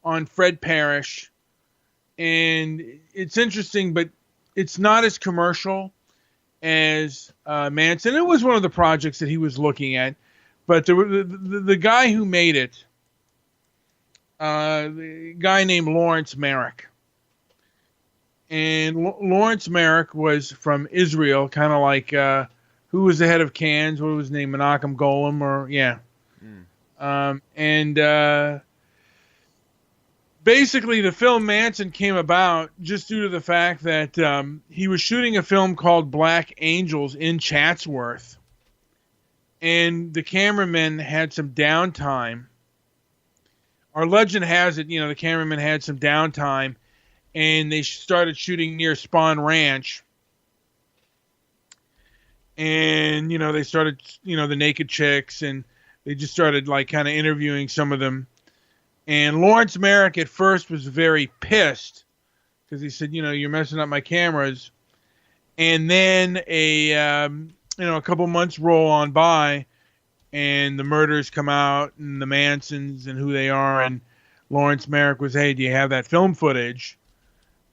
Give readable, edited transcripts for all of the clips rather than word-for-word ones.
on Fred Parrish, and it's interesting, but it's not as commercial as Manson. It was one of the projects that he was looking at, but the guy who made it, the guy named Lawrence Merrick. And Lawrence Merrick was from Israel, kind of like who was the head of Cannes? What was his name? Menachem Golem, or yeah. And basically, the film Manson came about just due to the fact that he was shooting a film called Black Angels in Chatsworth, and the cameraman had some downtime. Our legend has it, the cameraman had some downtime, and they started shooting near Spahn Ranch. And, they started, the naked chicks, and they just started, kind of interviewing some of them. And Lawrence Merrick at first was very pissed because he said, you're messing up my cameras. And then a couple months roll on by, and the murders come out, and the Mansons and who they are. And Lawrence Merrick was, hey, do you have that film footage?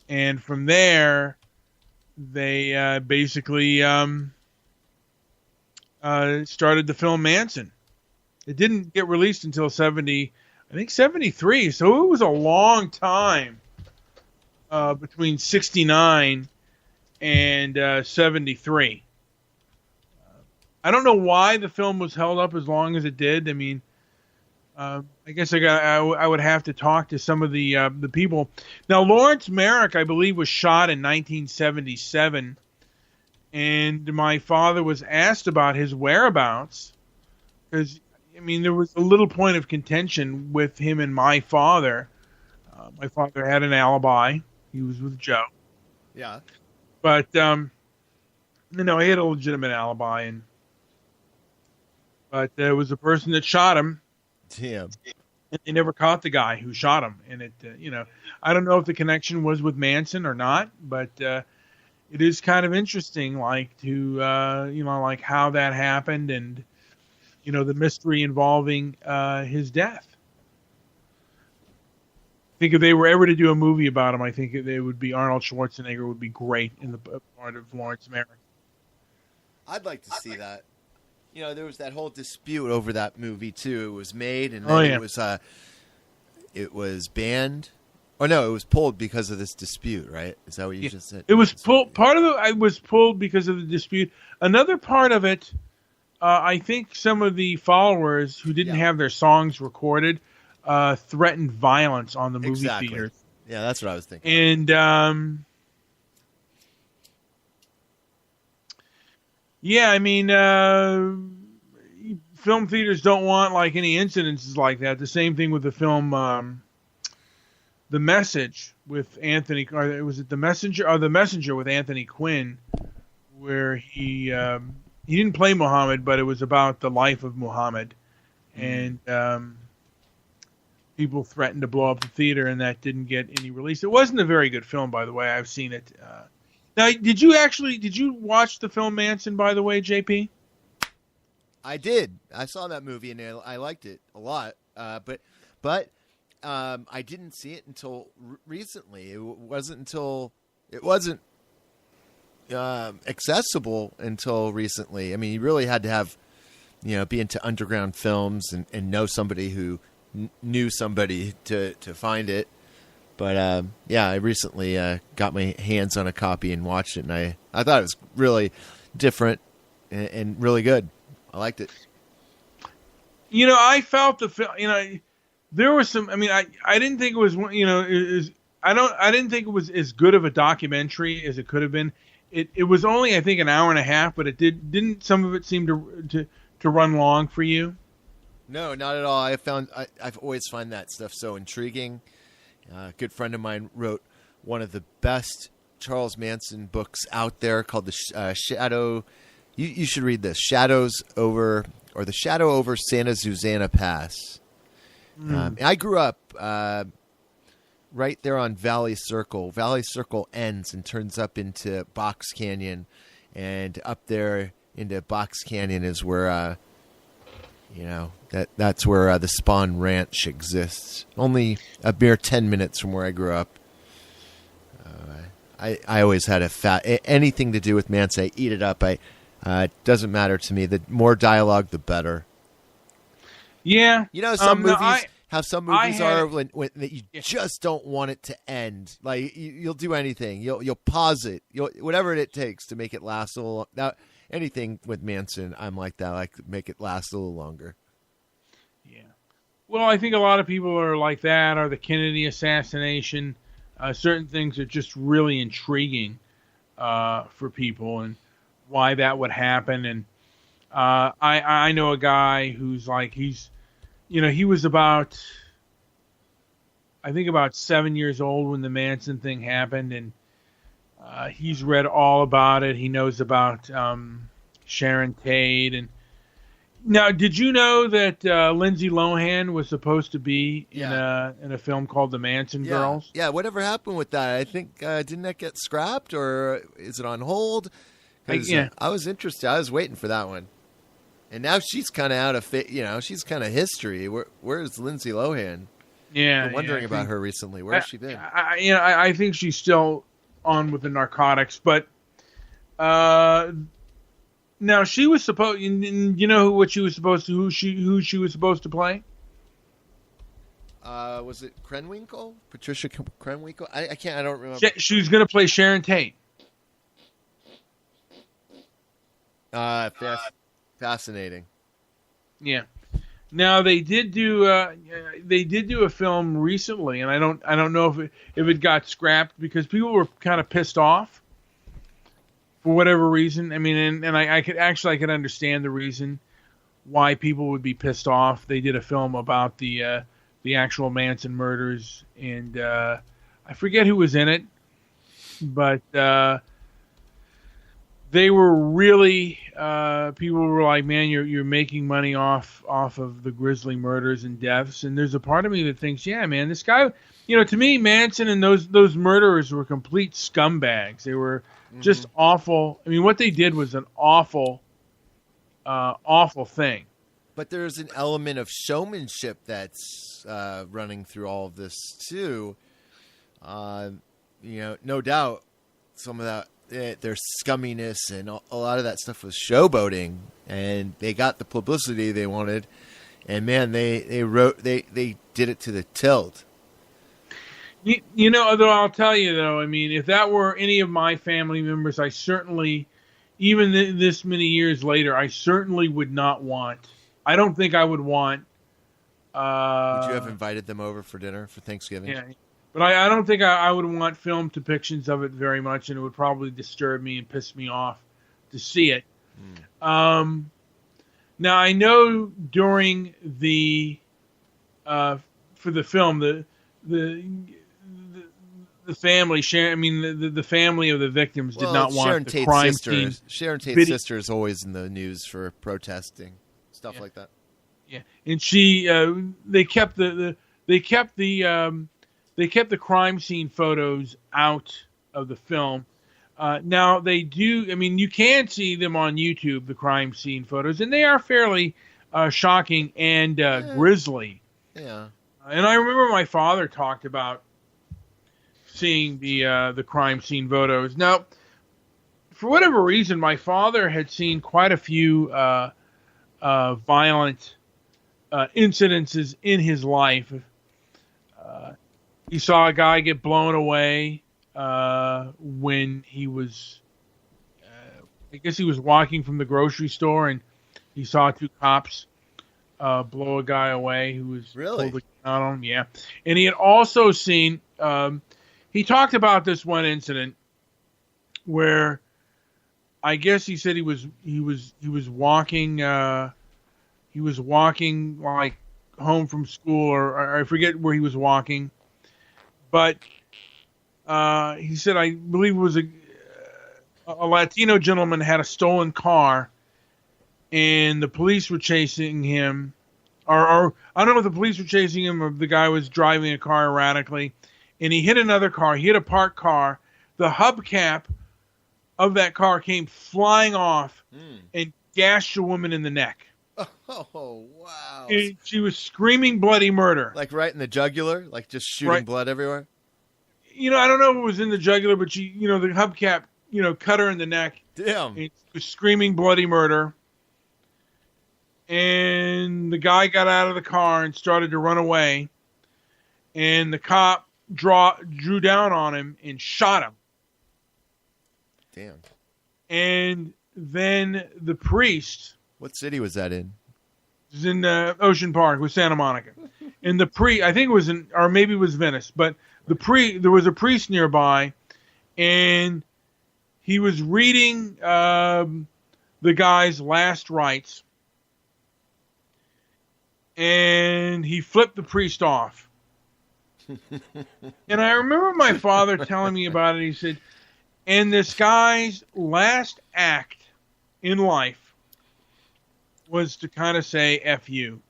And from there, they basically started the film Manson. It didn't get released until 73. So it was a long time between 69 and 73. I don't know why the film was held up as long as it did. I mean, I guess I would have to talk to some of the people. Now, Lawrence Merrick, I believe, was shot in 1977, and my father was asked about his whereabouts because, there was a little point of contention with him and my father. My father had an alibi; he was with Joe. Yeah, but he had a legitimate alibi, but there was the person that shot him. Damn. And they never caught the guy who shot him. And it, I don't know if the connection was with Manson or not, but it is kind of interesting, to how that happened, and the mystery involving his death. I think if they were ever to do a movie about him, I think they would be Arnold Schwarzenegger would be great in the part of Lawrence Merrick. I'd like to see that. There was that whole dispute over that movie too. It was made, and then it was banned. Oh no, it was pulled because of this dispute, right? Is that what you just said? It was pulled. Part of it was pulled because of the dispute. Another part of it, I think some of the followers who didn't have their songs recorded threatened violence on the movie theaters. Yeah, that's what I was thinking. And film theaters don't want any incidences like that. The same thing with the film The Message with Anthony, or was it The Messenger? Or The Messenger with Anthony Quinn, where he didn't play Muhammad, but it was about the life of Muhammad, and people threatened to blow up the theater, and that didn't get any release. It wasn't a very good film, by the way. I've seen it. Now, did you watch the film Manson, by the way, JP? I did. I saw that movie and I liked it a lot. But I didn't see it until recently. It wasn't accessible until recently. You really had to have, be into underground films and know somebody who knew somebody to find it. But I recently got my hands on a copy and watched it, and I thought it was really different and really good. I liked it. I felt the film. There was some. I didn't think it was. I didn't think it was as good of a documentary as it could have been. It was only, I think, an hour and a half, but it didn't some of it seem to run long for you? No, not at all. I've always found that stuff so intriguing. A good friend of mine wrote one of the best Charles Manson books out there called The Shadow. You should read this. The Shadow Over Santa Susana Pass. I grew up right there on Valley Circle. Valley Circle ends and turns up into Box Canyon. And up there into Box Canyon is where That's where the Spahn Ranch exists. Only a mere 10 minutes from where I grew up. I always had anything to do with Manson. I eat it up. It doesn't matter to me. The more dialogue, the better. Yeah. Some movies how some movies are when that you just don't want it to end. Like you'll do anything. You'll pause it. Whatever it takes to make it last a little. Now, anything with Manson, I'm like that. I like to make it last a little longer. Yeah. Well, I think a lot of people are like that, or the Kennedy assassination. Certain things are just really intriguing for people, and why that would happen. And I know a guy who's like he was about 7 years old when the Manson thing happened, and he's read all about it. He knows about Sharon Tate. And now, did you know that Lindsay Lohan was supposed to be in a film called The Manson Girls? Yeah, whatever happened with that? I think didn't that get scrapped, or is it on hold? I was interested. I was waiting for that one. And now she's kind of out of she's kind of history. Where's Lindsay Lohan? Yeah, I've been wondering about her recently. Where has she been? I think she's still on with the narcotics, but now she was supposed. You know who she was supposed to play? Was it Krenwinkel? Patricia Krenwinkel? I can't. I don't remember. She was going to play Sharon Tate. Fascinating. Yeah. Now they did do a film recently, and I don't know if it got scrapped because people were kind of pissed off for whatever reason. I mean, and I could understand the reason why people would be pissed off. They did a film about the actual Manson murders, and I forget who was in it, but they were really people were like, man, you're making money off of the grisly murders and deaths. And there's a part of me that thinks, yeah, man, this guy, to me, Manson and those murderers were complete scumbags. They were just awful. I mean, what they did was an awful thing. But there's an element of showmanship that's running through all of this too. No doubt, some of that. Their scumminess and a lot of that stuff was showboating, and they got the publicity they wanted, and man, they did it to the tilt. Though I'll tell you though, I mean, if that were any of my family members, I certainly, even this many years later, I certainly would not want. I don't think I would want. Would you have invited them over for dinner for Thanksgiving? Yeah. But I don't think I would want film depictions of it very much, and it would probably disturb me and piss me off to see it. Now, I know during the for the film, the family, the family of the victims did not want the crime scene. Sharon Tate's sister is always in the news for protesting stuff like that. Yeah, and they kept the crime scene photos out of the film. Now they do. I mean, you can see them on YouTube, the crime scene photos, and they are fairly shocking and grisly. Yeah. And I remember my father talked about seeing the crime scene photos. Now, for whatever reason, my father had seen quite a few violent incidences in his life. He saw a guy get blown away when he was, I guess he was walking from the grocery store, and he saw two cops blow a guy away who was really pulled a gun on him. Yeah, and he had also seen. He talked about this one incident where I guess he said he was walking. He was walking like home from school, or I forget where he was walking. But he said, I believe it was a Latino gentleman had a stolen car, and the police were chasing him. Or I don't know if the police were chasing him or the guy was driving a car erratically, and he hit another car. He hit a parked car. The hubcap of that car came flying off and gashed a woman in the neck. Oh, wow. And she was screaming bloody murder. Like right in the jugular? Like just shooting Right. blood everywhere? I don't know if it was in the jugular, but the hubcap, cut her in the neck. Damn. And she was screaming bloody murder. And the guy got out of the car and started to run away. And the cop drew down on him and shot him. Damn. And then the priest What city was that in? was in Ocean Park with Santa Monica. And the priest, I think it was or maybe it was Venice, but there was a priest nearby, and he was reading the guy's last rites, and he flipped the priest off. And I remember my father telling me about it. He said, and this guy's last act in life was to kind of say F you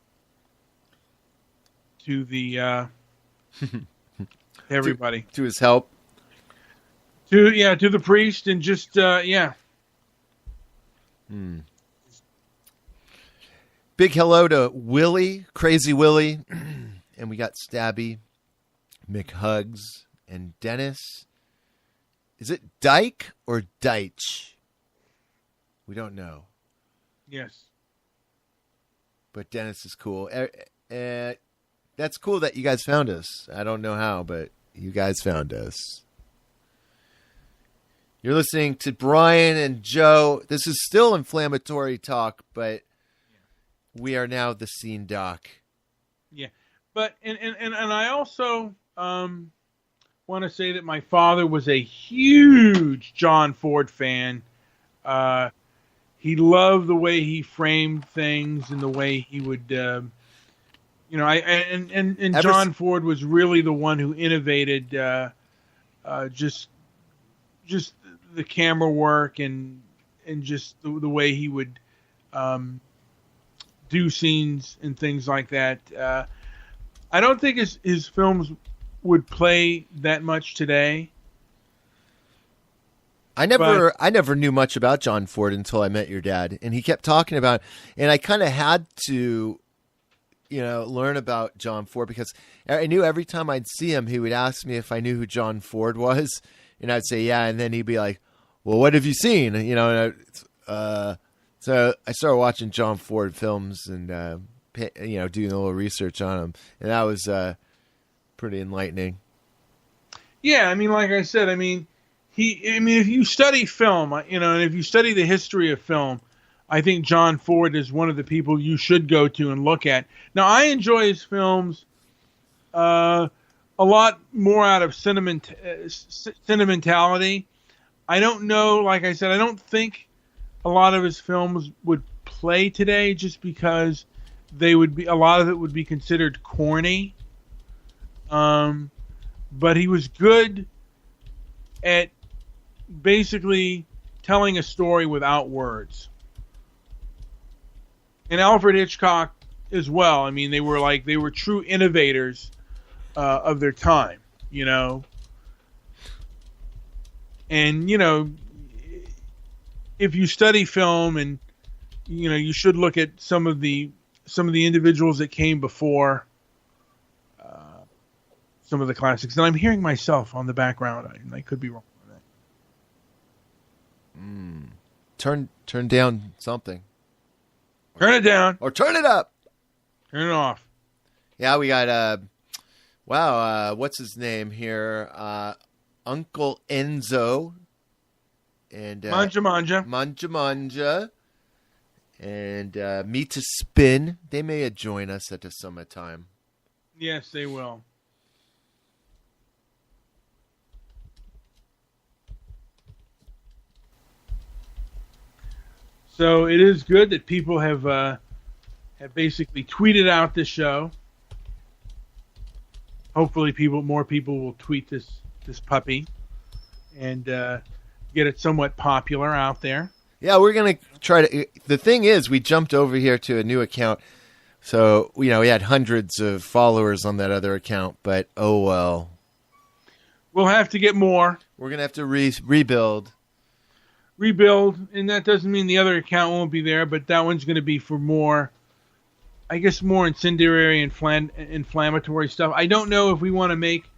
to the everybody. To his help. To the priest, and just Big hello to Willie, Crazy Willie, and we got Stabby, McHugs, and Dennis. Is it Dyke or Deitch? We don't know. Yes. But Dennis is cool. That's cool that you guys found us. I don't know how, but you guys found us. You're listening to Brian and Joe. This is still inflammatory talk, but we are now the Scene Doc. Yeah. But and I also want to say that my father was a huge John Ford fan. He loved the way he framed things and the way he would, John Ford was really the one who innovated just the camera work and just the way he would do scenes and things like that. I don't think his films would play that much today. I never knew much about John Ford until I met your dad, and he kept talking about, and I kind of had to, learn about John Ford because I knew every time I'd see him, he would ask me if I knew who John Ford was, and I'd say yeah, and then he'd be like, "Well, what have you seen?" So I started watching John Ford films and doing a little research on him, and that was pretty enlightening. Yeah, like I said, if you study film, and if you study the history of film, I think John Ford is one of the people you should go to and look at. Now, I enjoy his films a lot more out of sentimentality. I don't know, like I said, I don't think a lot of his films would play today just because a lot of it would be considered corny. But he was good at basically telling a story without words. And Alfred Hitchcock as well. They were true innovators of their time, And if you study film, and you should look at some of the individuals that came before some of the classics. And I'm hearing myself on the background. I could be wrong on that. Turn down something. Turn it down. Or turn it up. Turn it off. Yeah, we got what's his name here? Uncle Enzo and Manja and Me to Spin. They may join us at the summertime. Yes, they will. So it is good that people have basically tweeted out this show. Hopefully, more people will tweet this puppy and get it somewhat popular out there. Yeah, we're gonna try to. The thing is, we jumped over here to a new account, so we had hundreds of followers on that other account. But oh well, we'll have to get more. We're gonna have to rebuild, and that doesn't mean the other account won't be there, but that one's going to be for more I guess more incendiary and inflammatory stuff. I don't know if we want to make